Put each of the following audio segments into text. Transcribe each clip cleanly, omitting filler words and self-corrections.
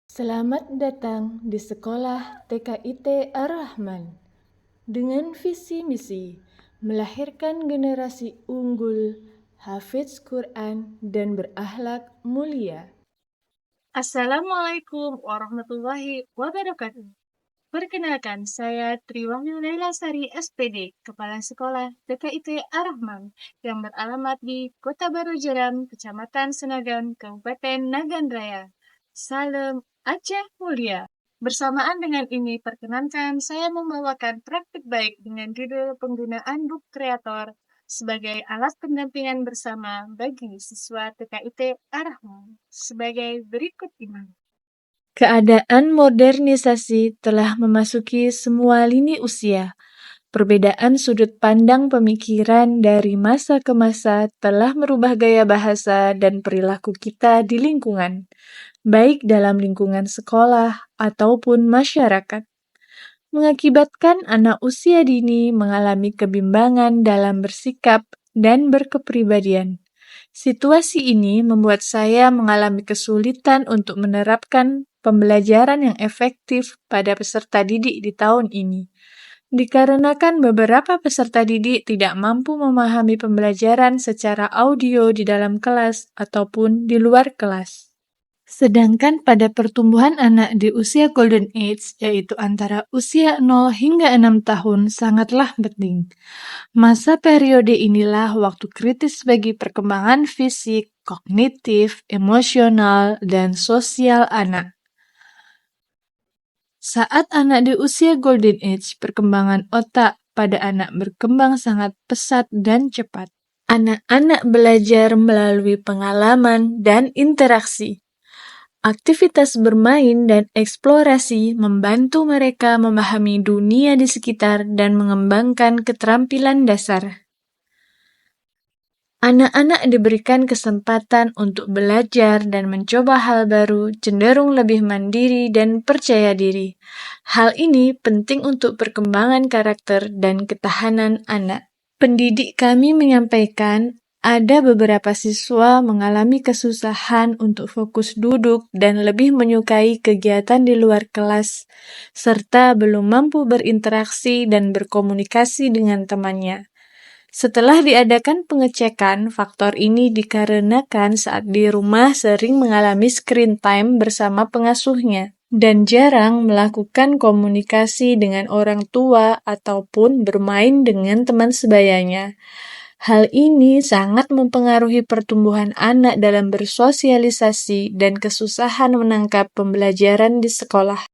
Selamat datang di sekolah TKIT Ar-Rahman dengan visi misi melahirkan generasi unggul, hafidz Quran, dan berakhlak mulia. Assalamualaikum warahmatullahi wabarakatuh. Perkenalkan, saya Triwahyu Laila Sari SPD, Kepala Sekolah TKIT Ar-Rahman, yang beralamat di Kota Baru Jeram, Kecamatan Senagan, Kabupaten Nagan Raya. Salam Aceh Mulia. Bersamaan dengan ini, perkenankan saya membawakan praktik baik dengan judul penggunaan book kreator sebagai alat pendampingan bersama bagi siswa TKIT Ar-Rahman sebagai berikut ini. Keadaan modernisasi telah memasuki semua lini usia. Perbedaan sudut pandang pemikiran dari masa ke masa telah merubah gaya bahasa dan perilaku kita di lingkungan, baik dalam lingkungan sekolah ataupun masyarakat, mengakibatkan anak usia dini mengalami kebimbangan dalam bersikap dan berkepribadian. Situasi ini membuat saya mengalami kesulitan untuk menerapkan pembelajaran yang efektif pada peserta didik di tahun ini, dikarenakan beberapa peserta didik tidak mampu memahami pembelajaran secara audio di dalam kelas ataupun di luar kelas. Sedangkan pada pertumbuhan anak di usia Golden Age, yaitu antara usia 0 hingga 6 tahun, sangatlah penting. Masa periode inilah waktu kritis bagi perkembangan fisik, kognitif, emosional, dan sosial anak. Saat anak di usia Golden Age, perkembangan otak pada anak berkembang sangat pesat dan cepat. Anak-anak belajar melalui pengalaman dan interaksi. Aktivitas bermain dan eksplorasi membantu mereka memahami dunia di sekitar dan mengembangkan keterampilan dasar. Anak-anak diberikan kesempatan untuk belajar dan mencoba hal baru, cenderung lebih mandiri dan percaya diri. Hal ini penting untuk perkembangan karakter dan ketahanan anak. Pendidik kami menyampaikan ada beberapa siswa mengalami kesusahan untuk fokus duduk dan lebih menyukai kegiatan di luar kelas, serta belum mampu berinteraksi dan berkomunikasi dengan temannya. Setelah diadakan pengecekan, faktor ini dikarenakan saat di rumah sering mengalami screen time bersama pengasuhnya dan jarang melakukan komunikasi dengan orang tua ataupun bermain dengan teman sebayanya. Hal ini sangat mempengaruhi pertumbuhan anak dalam bersosialisasi dan kesusahan menangkap pembelajaran di sekolah.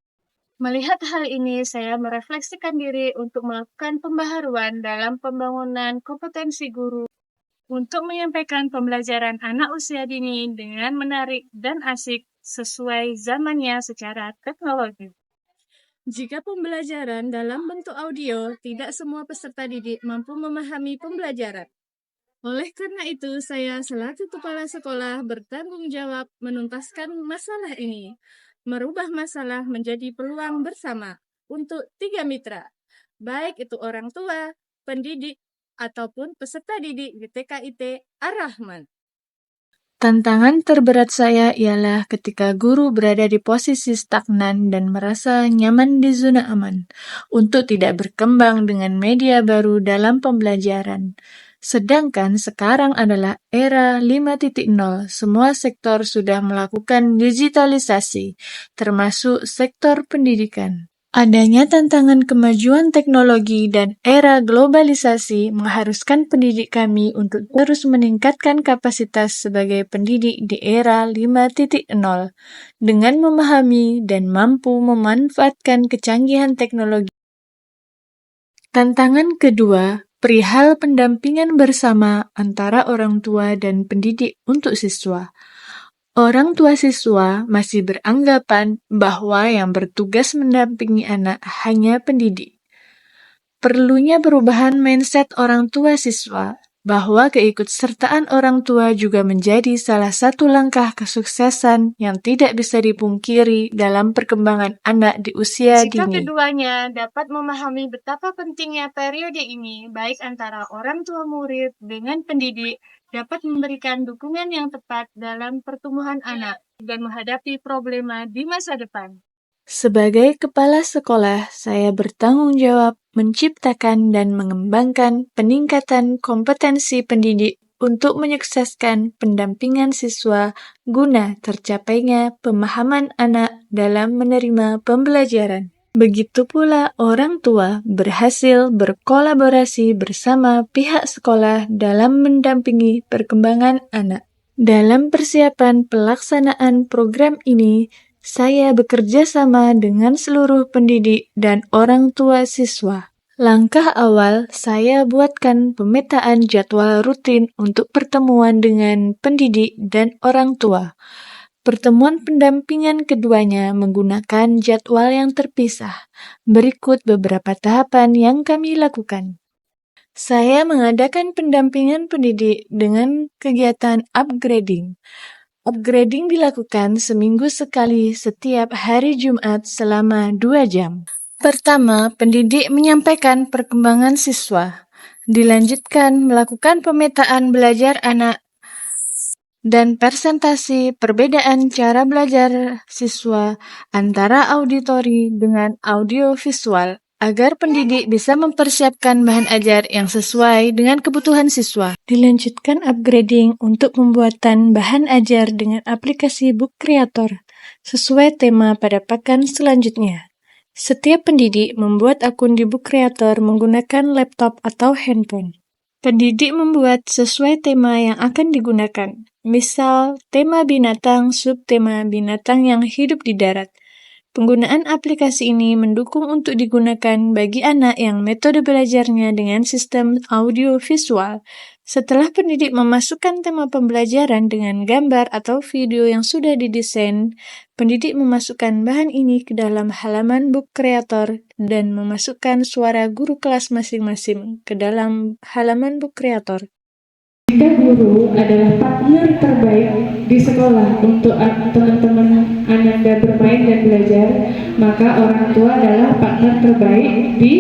Melihat hal ini, saya merefleksikan diri untuk melakukan pembaharuan dalam pembangunan kompetensi guru untuk menyampaikan pembelajaran anak usia dini dengan menarik dan asik sesuai zamannya secara teknologi. Jika pembelajaran dalam bentuk audio, tidak semua peserta didik mampu memahami pembelajaran. Oleh karena itu, saya selaku kepala sekolah bertanggung jawab menuntaskan masalah ini, merubah masalah menjadi peluang bersama untuk 3 mitra, baik itu orang tua, pendidik, ataupun peserta didik di TKIT Ar-Rahman. Tantangan terberat saya ialah ketika guru berada di posisi stagnan dan merasa nyaman di zona aman untuk tidak berkembang dengan media baru dalam pembelajaran. Sedangkan sekarang adalah era 5.0, semua sektor sudah melakukan digitalisasi, termasuk sektor pendidikan. Adanya tantangan kemajuan teknologi dan era globalisasi mengharuskan pendidik kami untuk terus meningkatkan kapasitas sebagai pendidik di era 5.0 dengan memahami dan mampu memanfaatkan kecanggihan teknologi. Tantangan kedua, perihal pendampingan bersama antara orang tua dan pendidik untuk siswa. Orang tua siswa masih beranggapan bahwa yang bertugas mendampingi anak hanya pendidik. Perlunya perubahan mindset orang tua siswa, bahwa keikutsertaan orang tua juga menjadi salah satu langkah kesuksesan yang tidak bisa dipungkiri dalam perkembangan anak di usia Jika dini. keduanya dapat memahami betapa pentingnya periode ini, baik antara orang tua murid dengan pendidik, dapat memberikan dukungan yang tepat dalam pertumbuhan anak. dan menghadapi problema di masa depan. Sebagai kepala sekolah, saya bertanggung jawab menciptakan dan mengembangkan peningkatan kompetensi pendidik untuk menyukseskan pendampingan siswa guna tercapainya pemahaman anak dalam menerima pembelajaran. Begitu pula orang tua berhasil berkolaborasi bersama pihak sekolah dalam mendampingi perkembangan anak. Dalam persiapan pelaksanaan program ini, saya bekerja sama dengan seluruh pendidik dan orang tua siswa. Langkah awal, saya buatkan pemetaan jadwal rutin untuk pertemuan dengan pendidik dan orang tua. Pertemuan pendampingan keduanya menggunakan jadwal yang terpisah. Berikut beberapa tahapan yang kami lakukan. Saya mengadakan pendampingan pendidik dengan kegiatan upgrading. Upgrading dilakukan seminggu sekali setiap hari Jumat selama 2 jam. Pertama, pendidik menyampaikan perkembangan siswa. Dilanjutkan melakukan pemetaan belajar anak dan presentasi perbedaan cara belajar siswa antara auditori dengan audiovisual agar pendidik bisa mempersiapkan bahan ajar yang sesuai dengan kebutuhan siswa. Dilanjutkan upgrading untuk pembuatan bahan ajar dengan aplikasi Book Creator sesuai tema pada pekan selanjutnya. Setiap pendidik membuat akun di Book Creator menggunakan laptop atau handphone. Pendidik membuat sesuai tema yang akan digunakan. Misal, tema binatang, subtema binatang yang hidup di darat. Penggunaan aplikasi ini mendukung untuk digunakan bagi anak yang metode belajarnya dengan sistem audio visual. Setelah pendidik memasukkan tema pembelajaran dengan gambar atau video yang sudah didesain, pendidik memasukkan bahan ini ke dalam halaman Book Creator dan memasukkan suara guru kelas masing-masing ke dalam halaman Book Creator. Jika guru adalah partner terbaik di sekolah untuk teman-teman Ananda bermain dan belajar, maka orang tua adalah partner terbaik di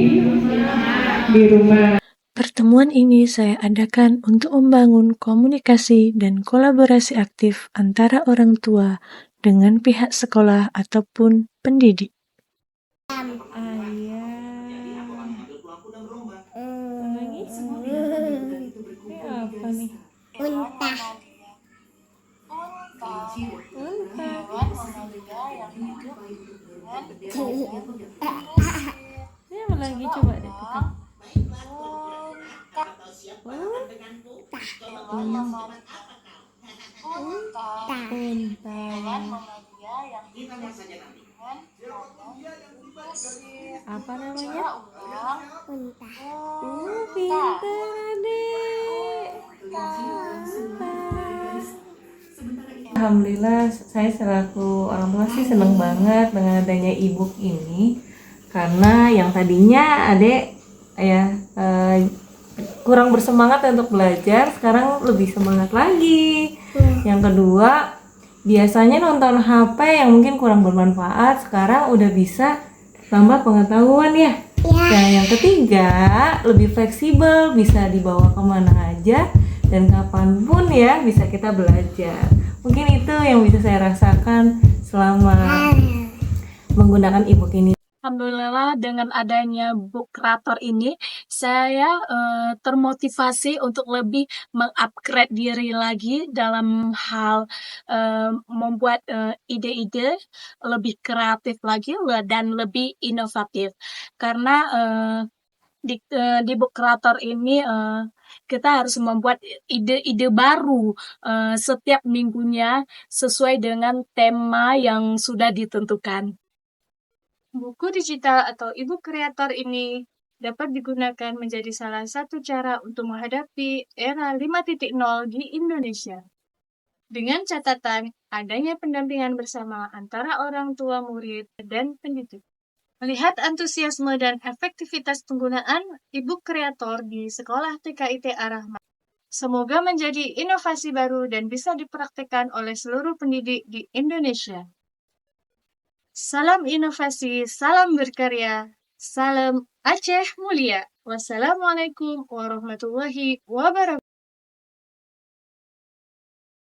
rumah. Pertemuan ini saya adakan untuk membangun komunikasi dan kolaborasi aktif antara orang tua dengan pihak sekolah ataupun pendidik. Ini apa nih? Unta. Ini apa lagi, coba deh kita. Apa namanya? Unta. Pintar adek. Alhamdulillah, saya selaku orang tua sih seneng banget dengan adanya e-book ini, karena yang tadinya adek kurang bersemangat untuk belajar, sekarang lebih semangat lagi. Yang kedua, biasanya nonton HP yang mungkin kurang bermanfaat, sekarang udah bisa tambah pengetahuan ya. Dan yang ketiga, lebih fleksibel, bisa dibawa kemana aja dan kapanpun ya bisa kita belajar. Mungkin itu yang bisa saya rasakan selama menggunakan e-book ini. Alhamdulillah, dengan adanya Book Creator ini, saya termotivasi untuk lebih mengupgrade diri lagi dalam hal membuat ide-ide lebih kreatif lagi dan lebih inovatif. Karena di Book Creator ini kita harus membuat ide-ide baru setiap minggunya sesuai dengan tema yang sudah ditentukan. Buku digital atau e-book kreator ini dapat digunakan menjadi salah satu cara untuk menghadapi era 5.0 di Indonesia. Dengan catatan adanya pendampingan bersama antara orang tua murid dan pendidik. Melihat antusiasme dan efektivitas penggunaan e-book kreator di Sekolah TKIT Ar-Rahman, semoga menjadi inovasi baru dan bisa dipraktikkan oleh seluruh pendidik di Indonesia. Salam inovasi, salam berkarya, salam Aceh Mulia. Wassalamualaikum warahmatullahi wabarakatuh.